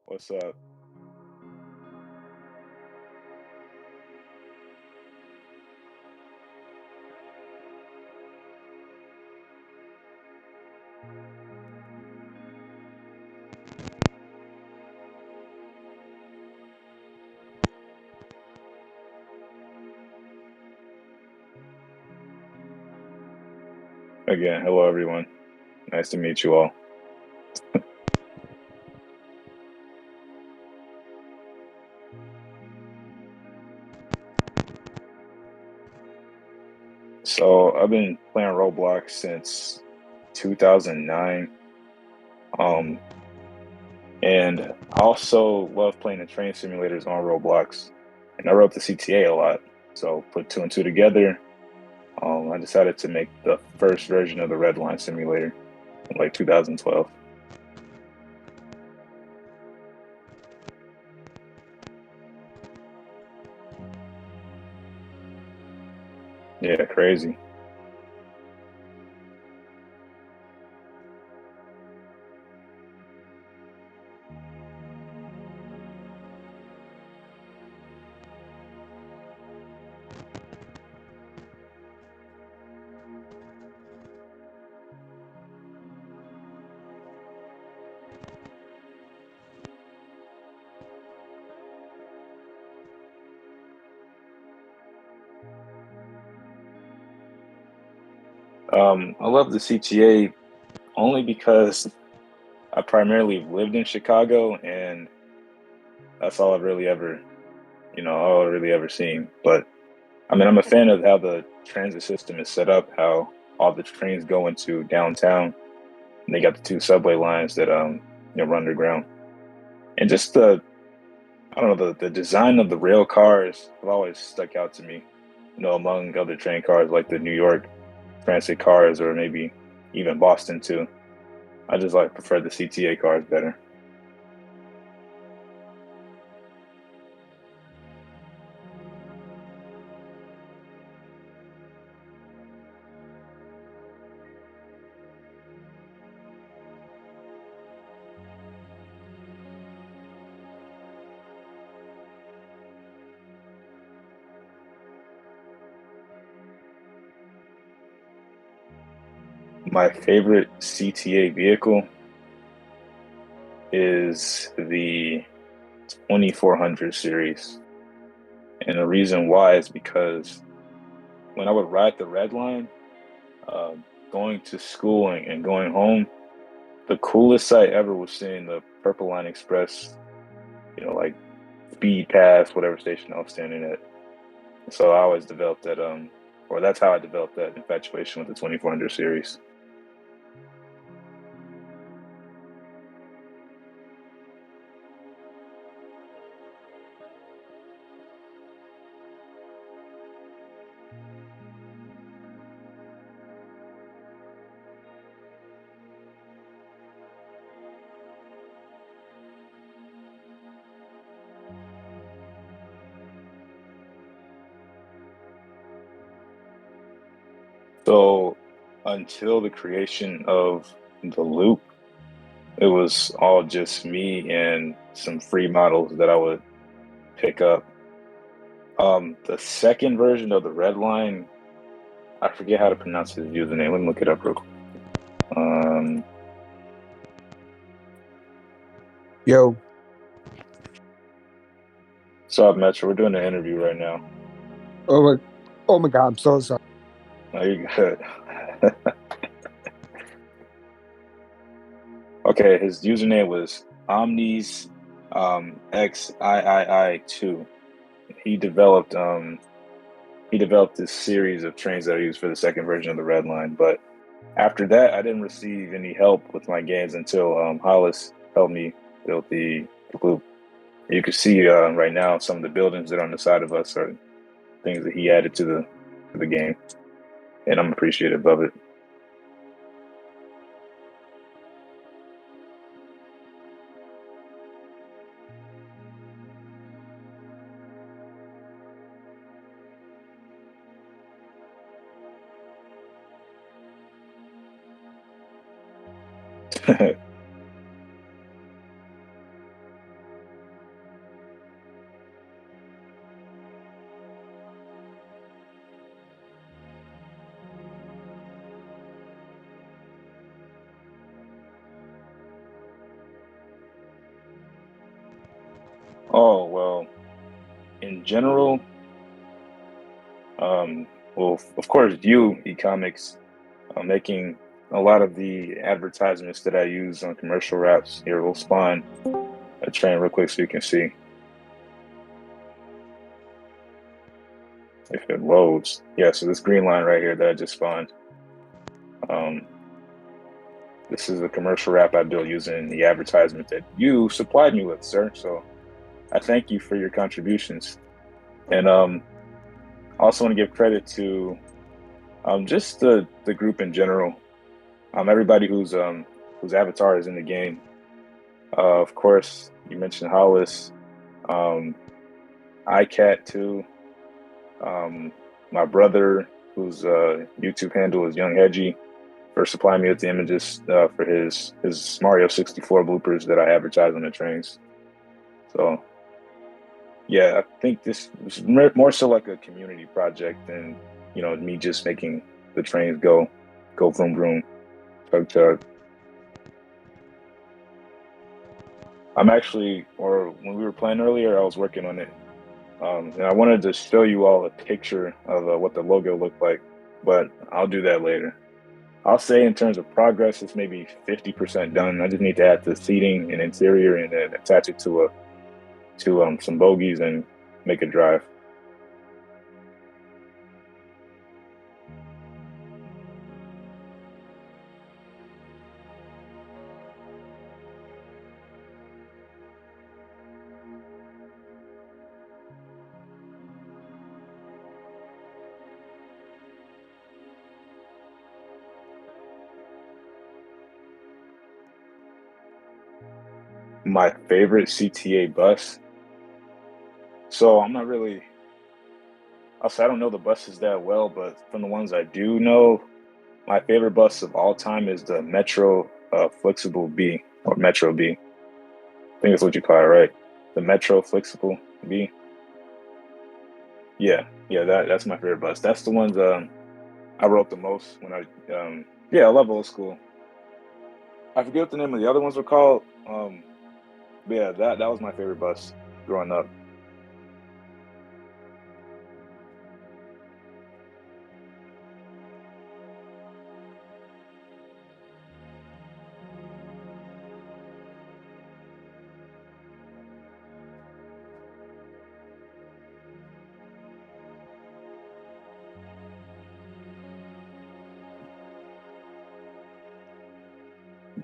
What's up? Again, hello everyone. Nice to meet you all. So I've been playing Roblox since 2009. Um, and I also love playing the train simulators on Roblox. And I wrote the CTA a lot. So put two and two together. I decided to make the first version of the Red Line simulator in like 2012. Yeah, crazy. I love the CTA only because I primarily lived in Chicago, and that's all I've really ever, all I've really ever seen. But I mean, I'm a fan of how the transit system is set up, how all the trains go into downtown, and they got the two subway lines that run underground, and just I don't know, the design of the rail cars have always stuck out to me. Among other train cars like the New York transit cars, or maybe even Boston too. I just like prefer the CTA cars better. My favorite CTA vehicle is the 2400 series. And the reason why is because when I would ride the red line, uh, going to school and going home, the coolest sight ever was seeing the Purple Line Express, like speed past whatever station I was standing at. So I always developed that, or that's how I developed that infatuation with the 2400 series. So until the creation of the loop, it was all just me and some free models that I would pick up. The second version of the red line, I forget how to pronounce his username. Let me look it up real quick. Um, Yo, so Metro, we're doing an interview right now. oh my, oh my God, I'm so sorry. Oh, you good? Okay, his username was Omnis XIII2. He developed he developed this series of trains that I used for the second version of the red line, but after that, I didn't receive any help with my games until Hollis helped me build the loop. You can see right now some of the buildings that are on the side of us are things that he added to the game, and I'm appreciative of it. Oh, well, in general, um, well, of course, you, e-comics, making a lot of the advertisements that I use on commercial wraps. Here, we'll spawn a train real quick so you can see if it loads. Yeah, so this green line right here that I just spawned, um, this is a commercial wrap I built using the advertisement that you supplied me with, sir. So I thank you for your contributions. And I also want to give credit to just the group in general. Everybody whose avatar is in the game. Of course, you mentioned Hollis, um, iCat too. Um, my brother, whose YouTube handle is Young Hedgie, for supplying me with the images for his Mario 64 bloopers that I advertise on the trains. So yeah, I think this is more so like a community project than me just making the trains go vroom vroom, chug chug. I'm actually, or when we were playing earlier, I was working on it. And I wanted to show you all a picture of what the logo looked like, but I'll do that later. I'll say in terms of progress, it's maybe 50% done. I just need to add the seating and interior and then attach it to some bogies and make a drive. My favorite CTA bus. So I'm not really. I'll say I don't know the buses that well, but from the ones I do know, my favorite bus of all time is the Metro Flexible B or Metro B. I think that's what you call it, right? The Metro Flexible B. Yeah, yeah, that's my favorite bus. That's the ones I wrote the most when yeah, I love old school. I forget what the name of the other ones were called. But yeah, that was my favorite bus growing up.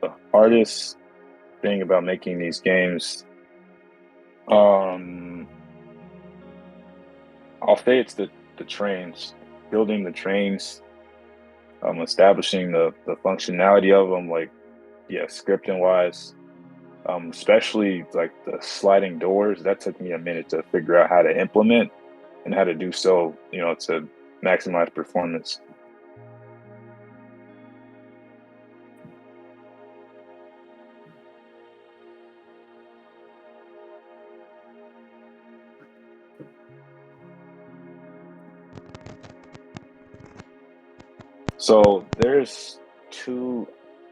The hardest thing about making these games, um, I'll say it's the trains, building the trains, establishing the functionality of them, like yeah, scripting wise. Especially like the sliding doors, that took me a minute to figure out how to implement and how to do so, to maximize performance. So there's two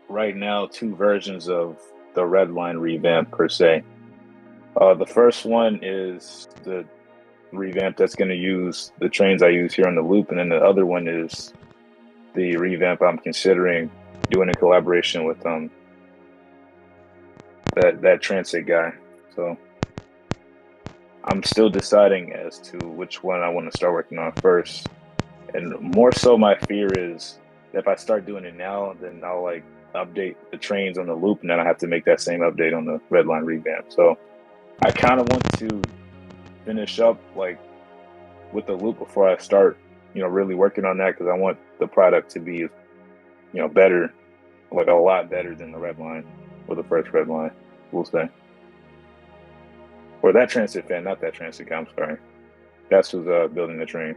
right now, two versions of the red line revamp per se. The first one is the revamp that's going to use the trains I use here on the loop, and then the other one is the revamp I'm considering doing in collaboration with that transit guy. So I'm still deciding as to which one I want to start working on first. And more so, my fear is that if I start doing it now, then I'll like update the trains on the loop, and then I have to make that same update on the red line revamp. So I kind of want to finish up like with the loop before I start, really working on that because I want the product to be, better, like a lot better than the red line or the first red line, we'll say. Or that transit fan, not that transit guy, I'm sorry. That's who's building the train.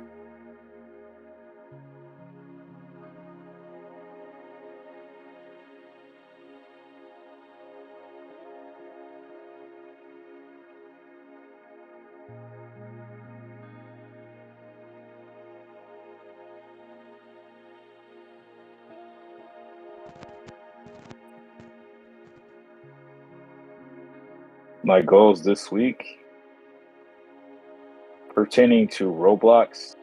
My goals this week. Pertaining to Roblox,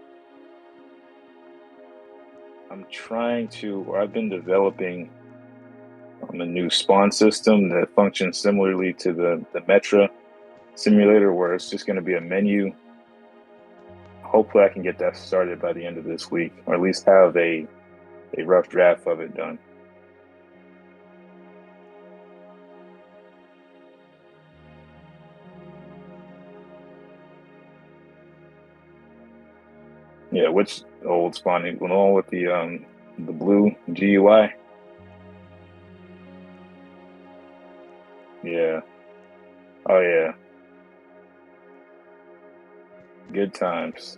I've been developing a new spawn system that functions similarly to the Metra simulator, where it's just going to be a menu. Hopefully I can get that started by the end of this week, or at least have a rough draft of it done. Yeah, which old spawning one with the blue GUI? Yeah. Oh yeah. Good times.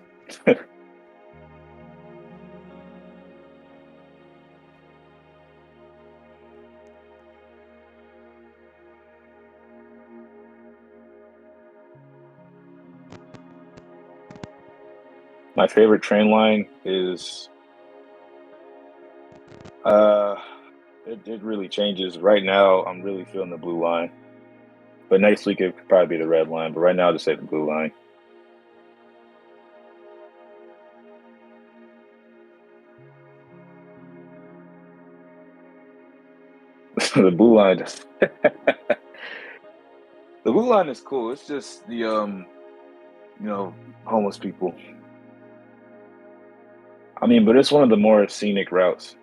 My favorite train line is it really changes. Right now I'm really feeling the blue line. But next week it could probably be the red line. But right now I'll just say the blue line. The blue line the blue line is cool. It's just the homeless people. I mean, but it's one of the more scenic routes.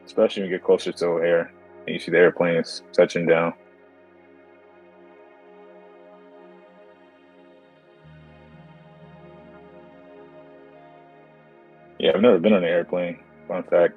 Especially when you get closer to O'Hare and you see the airplanes touching down. Yeah, I've never been on an airplane. Fun fact.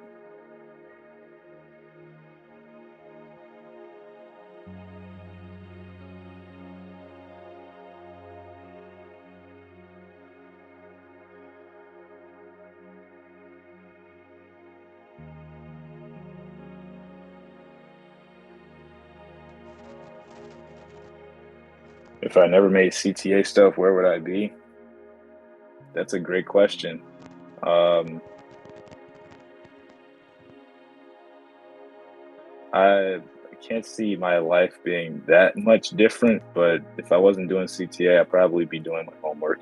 If I never made CTA stuff, where would I be? That's a great question. I can't see my life being that much different, but if I wasn't doing CTA, I'd probably be doing my homework.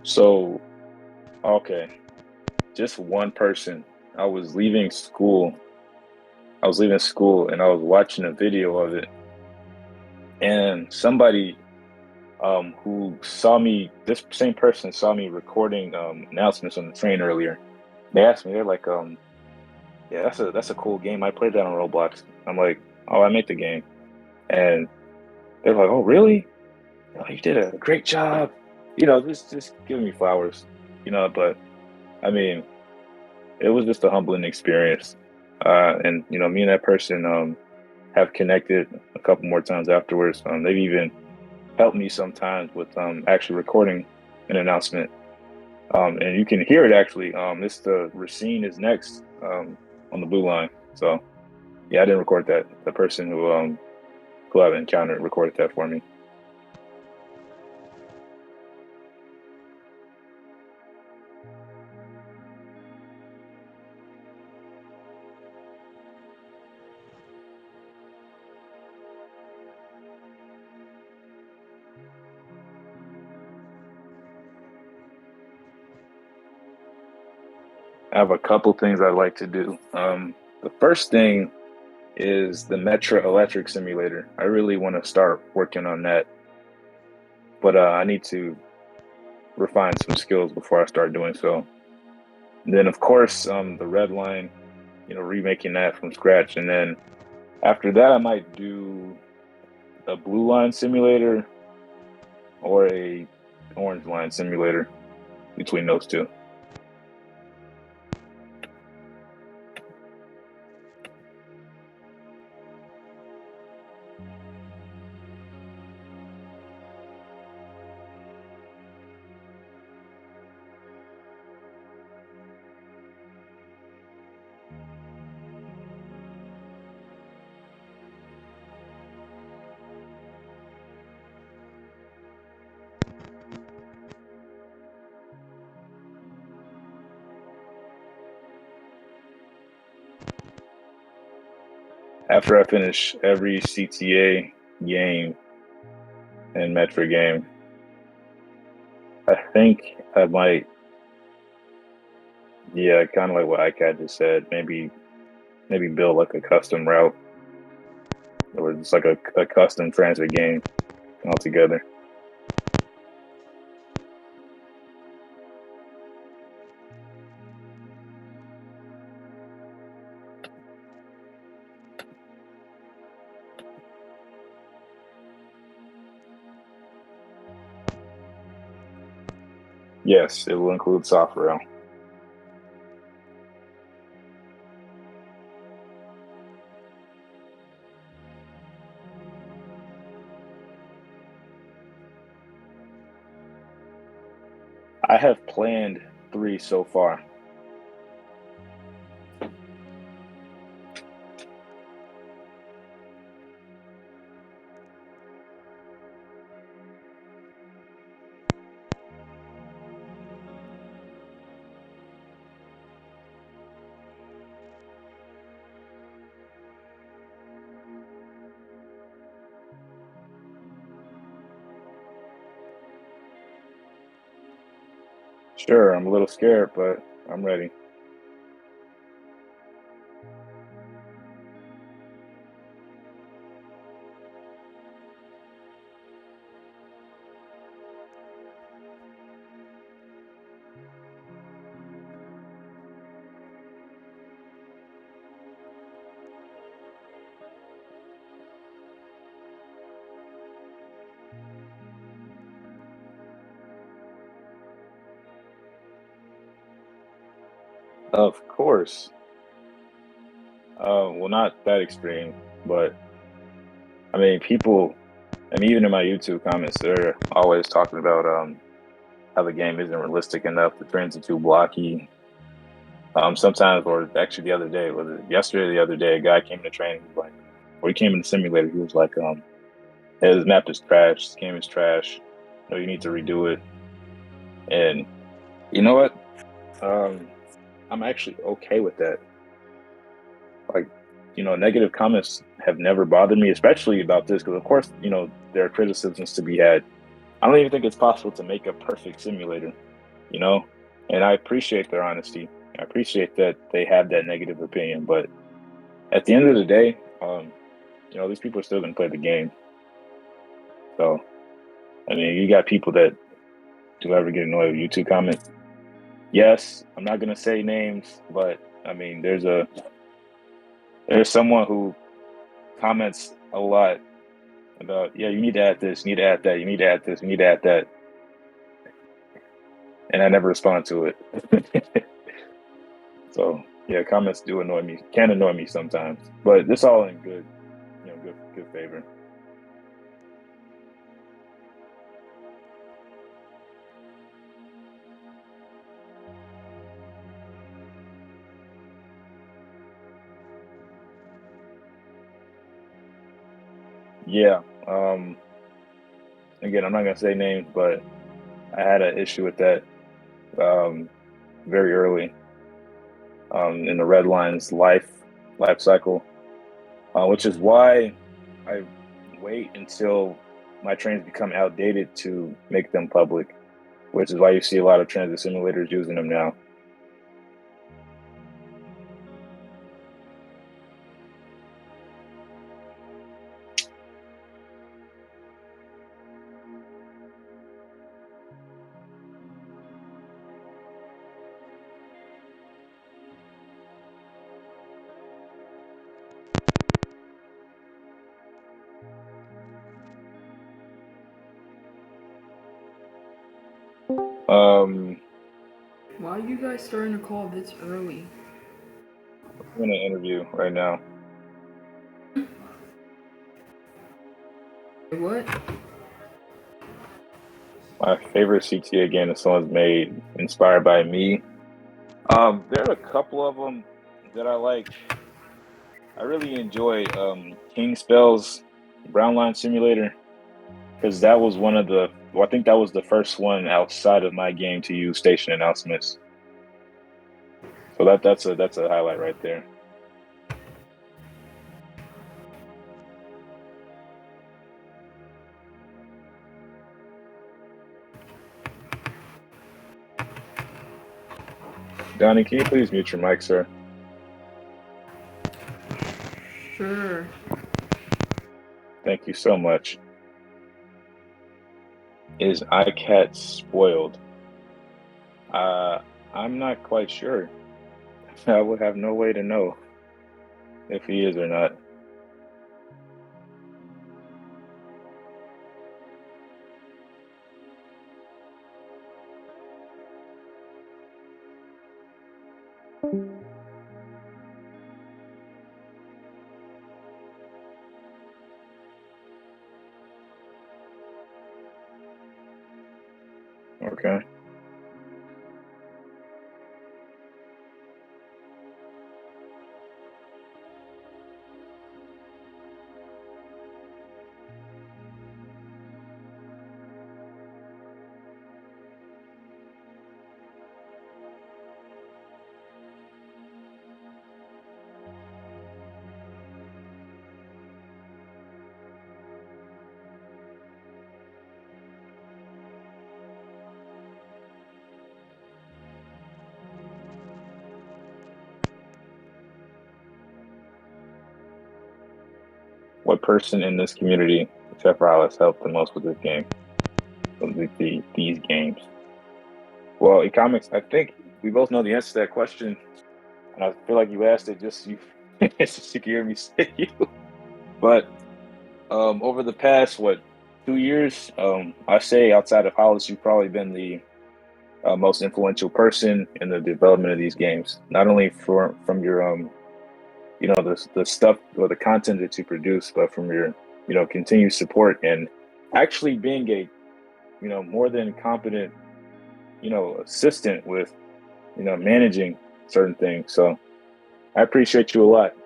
So, okay, just one person. I was leaving school. I was leaving school and I was watching a video of it. And somebody who saw me, this same person saw me recording announcements on the train earlier. They asked me, they're like, yeah, that's a cool game. I played that on Roblox. I'm like, oh, I made the game. And they're like, oh, really? Oh, you did a great job. Just giving me flowers, but I mean, it was just a humbling experience. And me and that person have connected a couple more times afterwards. They've even helped me sometimes with actually recording an announcement. And you can hear it actually. It's the Racine is next on the blue line. So yeah, I didn't record that. The person who I've encountered recorded that for me. I have a couple things I'd like to do. The first thing is the Metra Electric Simulator. I really want to start working on that, but I need to refine some skills before I start doing so. And then, of course, the Red Line, remaking that from scratch, and then after that, I might do a Blue Line simulator or a Orange Line simulator between those two. after I finish every CTA game and metric game, I think I might, yeah, kind of like what iCat just said, maybe build like a custom route or just like a custom transit game altogether. Yes, it will include software. I have planned 3 so far. Sure, I'm a little scared, but I'm ready. Of course. Well, not that extreme, but I mean, people, I mean, even in my YouTube comments, they're always talking about how the game isn't realistic enough, the trains are too blocky. Sometimes, or actually the other day, was it yesterday or the other day, a guy came to training, like, or he came in the simulator, he was like, hey, this map is trash, this game is trash, no, you need to redo it. And you know what? I'm actually okay with that. Like, negative comments have never bothered me, especially about this, because of course, there are criticisms to be had. I don't even think it's possible to make a perfect simulator, you know? And I appreciate their honesty. I appreciate that they have that negative opinion, but at the end of the day, these people are still going to play the game. So, I mean, you got people that do ever get annoyed with YouTube comments. Yes, I'm not going to say names, but I mean, there's someone who comments a lot about, yeah, you need to add this, you need to add that, you need to add this, you need to add that. And I never respond to it. So yeah, comments do annoy me, can annoy me sometimes, but it's all in good, good favor. Yeah. Again, I'm not gonna say names, but I had an issue with that very early in the red line's life cycle, which is why I wait until my trains become outdated to make them public, which is why you see a lot of transit simulators using them now. Why are you guys starting to call this early? I'm in an interview right now. What? My favorite CTA game that someone's made inspired by me. There are a couple of them that I like. I really enjoy King Spell's Brown Line Simulator, because that was one of the, well, I think that was the first one outside of my game to use station announcements. So that's a highlight right there. Donnie, can you please mute your mic, sir? Sure. Thank you so much. Is iCat spoiled? I'm not quite sure. I would have no way to know if he is or not. Okay. What person in this community, except for Alice, helped the most with this game? These games. Well, economics, I think we both know the answer to that question. And I feel like you asked it just so you could hear me say you. But over the past 2 years, I say outside of Hollis, you've probably been the most influential person in the development of these games. Not only from your the stuff or the content that you produce, but from your continued support and actually being a more than competent assistant with managing certain things. So I appreciate you a lot.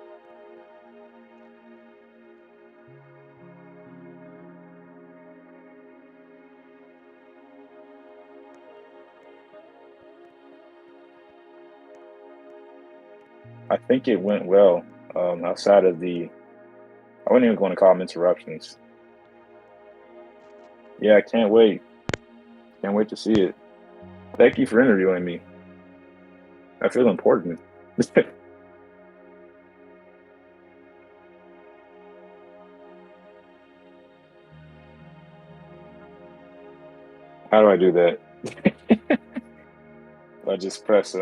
I think it went well. Outside of I wouldn't even want to call them interruptions. Yeah, I can't wait. Can't wait to see it. Thank you for interviewing me. I feel important. How do I do that? I just press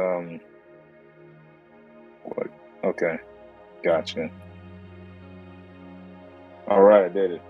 what? Okay, gotcha. All right, I did it.